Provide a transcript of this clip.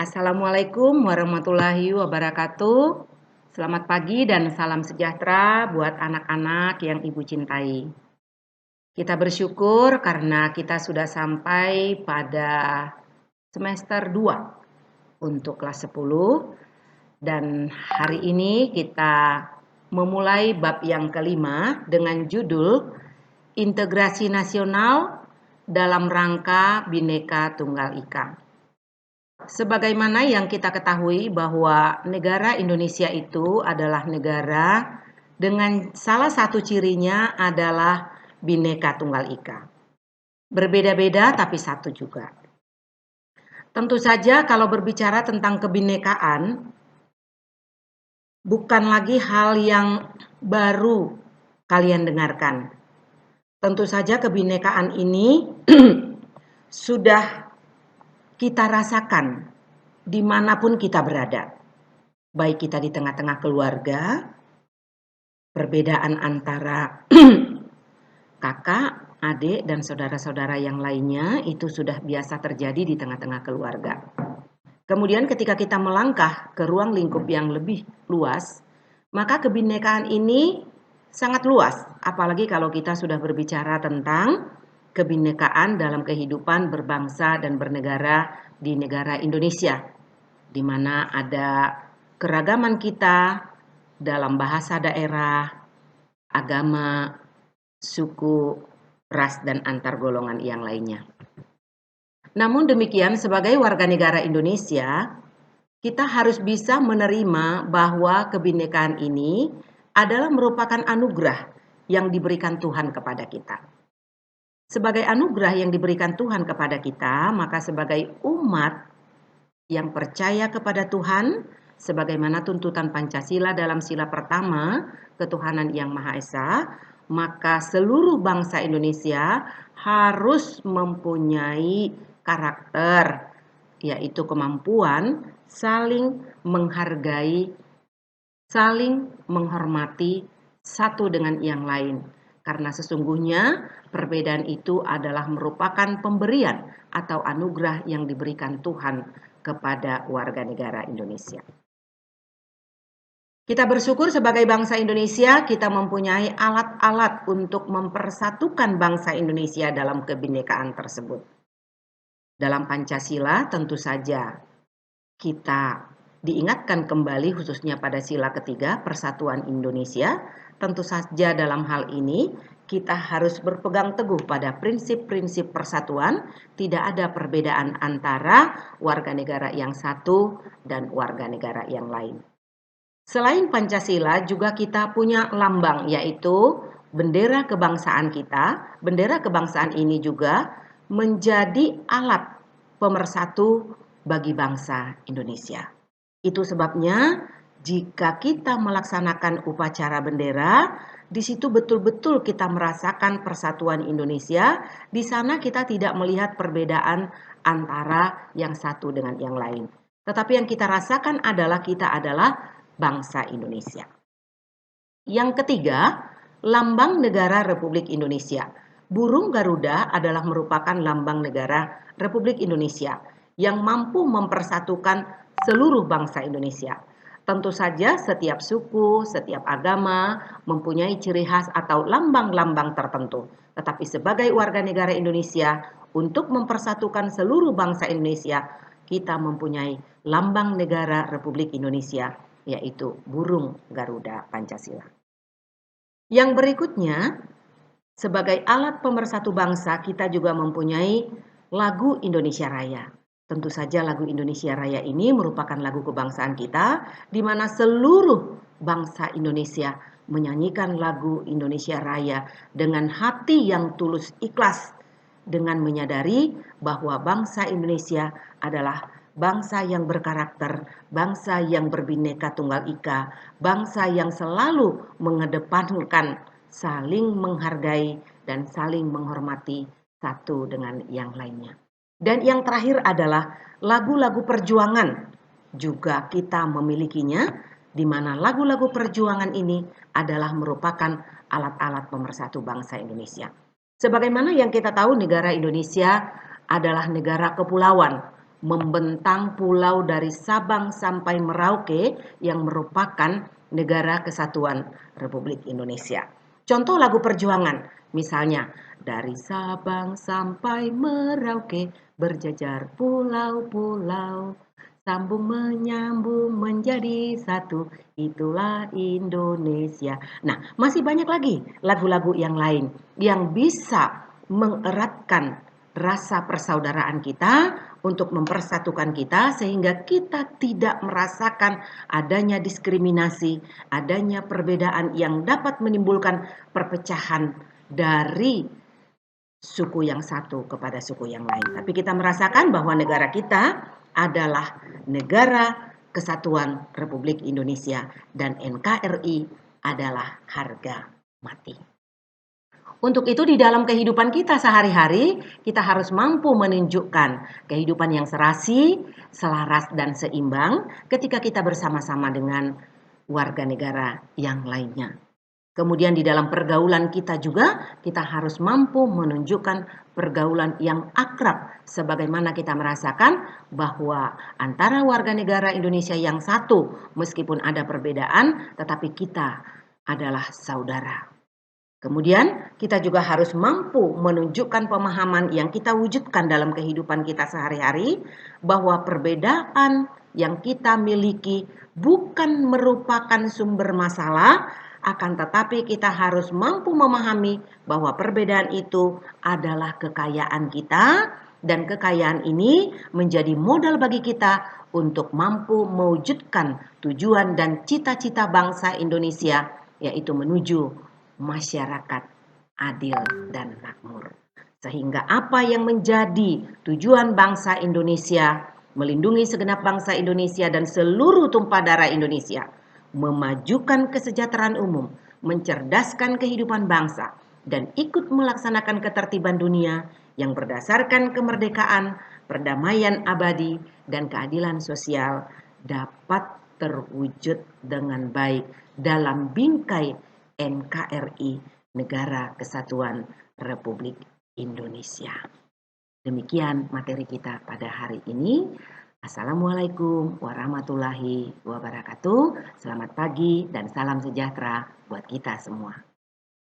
Assalamualaikum warahmatullahi wabarakatuh. Selamat pagi dan salam sejahtera buat anak-anak yang Ibu cintai. Kita bersyukur karena kita sudah sampai pada semester 2 untuk kelas 10 dan hari ini kita memulai bab yang kelima dengan judul Integrasi Nasional dalam Rangka Bhinneka Tunggal Ika. Sebagaimana yang kita ketahui bahwa negara Indonesia itu adalah negara dengan salah satu cirinya adalah Bhinneka Tunggal Ika. Berbeda-beda tapi satu juga. Tentu saja kalau berbicara tentang kebinekaan, bukan lagi hal yang baru kalian dengarkan. Tentu saja kebinekaan ini sudah kita rasakan dimanapun kita berada. Baik kita di tengah-tengah keluarga, perbedaan antara kakak, adik, dan saudara-saudara yang lainnya itu sudah biasa terjadi di tengah-tengah keluarga. Kemudian ketika kita melangkah ke ruang lingkup yang lebih luas, maka kebinekaan ini sangat luas, apalagi kalau kita sudah berbicara tentang kebinekaan dalam kehidupan berbangsa dan bernegara di negara Indonesia, di mana ada keragaman kita dalam bahasa daerah, agama, suku, ras, dan antar golongan yang lainnya. Namun demikian, sebagai warga negara Indonesia, kita harus bisa menerima bahwa kebinekaan ini adalah merupakan anugerah yang diberikan Tuhan kepada kita. Sebagai anugerah yang diberikan Tuhan kepada kita, maka sebagai umat yang percaya kepada Tuhan, sebagaimana tuntutan Pancasila dalam sila pertama, ketuhanan yang Maha Esa, maka seluruh bangsa Indonesia harus mempunyai karakter, yaitu kemampuan saling menghargai, saling menghormati satu dengan yang lain. Karena sesungguhnya perbedaan itu adalah merupakan pemberian atau anugerah yang diberikan Tuhan kepada warga negara Indonesia. Kita bersyukur sebagai bangsa Indonesia, kita mempunyai alat-alat untuk mempersatukan bangsa Indonesia dalam kebinekaan tersebut. Dalam Pancasila tentu saja kita diingatkan kembali khususnya pada sila ketiga Persatuan Indonesia. Tentu saja dalam hal ini kita harus berpegang teguh pada prinsip-prinsip persatuan, tidak ada perbedaan antara warga negara yang satu dan warga negara yang lain. Selain Pancasila juga kita punya lambang, yaitu bendera kebangsaan kita. Bendera kebangsaan ini juga menjadi alat pemersatu bagi bangsa Indonesia. Itu sebabnya jika kita melaksanakan upacara bendera, di situ betul-betul kita merasakan persatuan Indonesia. Di sana kita tidak melihat perbedaan antara yang satu dengan yang lain. Tetapi yang kita rasakan adalah kita adalah bangsa Indonesia. Yang ketiga, lambang negara Republik Indonesia. Burung Garuda adalah merupakan lambang negara Republik Indonesia yang mampu mempersatukan seluruh bangsa Indonesia. Tentu saja setiap suku, setiap agama mempunyai ciri khas atau lambang-lambang tertentu. Tetapi sebagai warga negara Indonesia, untuk mempersatukan seluruh bangsa Indonesia, kita mempunyai lambang negara Republik Indonesia, yaitu burung Garuda Pancasila. Yang berikutnya, sebagai alat pemersatu bangsa, kita juga mempunyai lagu Indonesia Raya. Tentu saja lagu Indonesia Raya ini merupakan lagu kebangsaan kita, di mana seluruh bangsa Indonesia menyanyikan lagu Indonesia Raya dengan hati yang tulus ikhlas, dengan menyadari bahwa bangsa Indonesia adalah bangsa yang berkarakter, bangsa yang berbineka tunggal ika, bangsa yang selalu mengedepankan saling menghargai dan saling menghormati satu dengan yang lainnya. Dan yang terakhir adalah lagu-lagu perjuangan. Juga kita memilikinya, di mana lagu-lagu perjuangan ini adalah merupakan alat-alat pemersatu bangsa Indonesia. Sebagaimana yang kita tahu, negara Indonesia adalah negara kepulauan. membentang pulau dari Sabang sampai Merauke yang merupakan negara kesatuan Republik Indonesia. Contoh lagu perjuangan, misalnya dari Sabang sampai Merauke berjajar pulau-pulau, sambung menyambung menjadi satu, itulah Indonesia. Nah, masih banyak lagi lagu-lagu yang lain yang bisa mengeratkan rasa persaudaraan kita untuk mempersatukan kita sehingga kita tidak merasakan adanya diskriminasi, adanya perbedaan yang dapat menimbulkan perpecahan dari suku yang satu kepada suku yang lain. Tapi kita merasakan bahwa negara kita adalah negara kesatuan Republik Indonesia dan NKRI adalah harga mati. Untuk itu di dalam kehidupan kita sehari-hari, kita harus mampu menunjukkan kehidupan yang serasi, selaras dan seimbang ketika kita bersama-sama dengan warga negara yang lainnya. Kemudian di dalam pergaulan kita juga, kita harus mampu menunjukkan pergaulan yang akrab sebagaimana kita merasakan bahwa antara warga negara Indonesia yang satu, meskipun ada perbedaan, tetapi kita adalah saudara. Kemudian kita juga harus mampu menunjukkan pemahaman yang kita wujudkan dalam kehidupan kita sehari-hari bahwa perbedaan yang kita miliki bukan merupakan sumber masalah, akan tetapi kita harus mampu memahami bahwa perbedaan itu adalah kekayaan kita dan kekayaan ini menjadi modal bagi kita untuk mampu mewujudkan tujuan dan cita-cita bangsa Indonesia, yaitu menuju masyarakat adil dan makmur. Sehingga apa yang menjadi tujuan bangsa Indonesia, melindungi segenap bangsa Indonesia dan seluruh tumpah darah Indonesia, memajukan kesejahteraan umum, mencerdaskan kehidupan bangsa, dan ikut melaksanakan ketertiban dunia yang berdasarkan kemerdekaan, perdamaian abadi, dan keadilan sosial dapat terwujud dengan baik dalam bingkai NKRI, Negara Kesatuan Republik Indonesia. Demikian materi kita pada hari ini. Assalamualaikum warahmatullahi wabarakatuh. Selamat pagi dan salam sejahtera buat kita semua.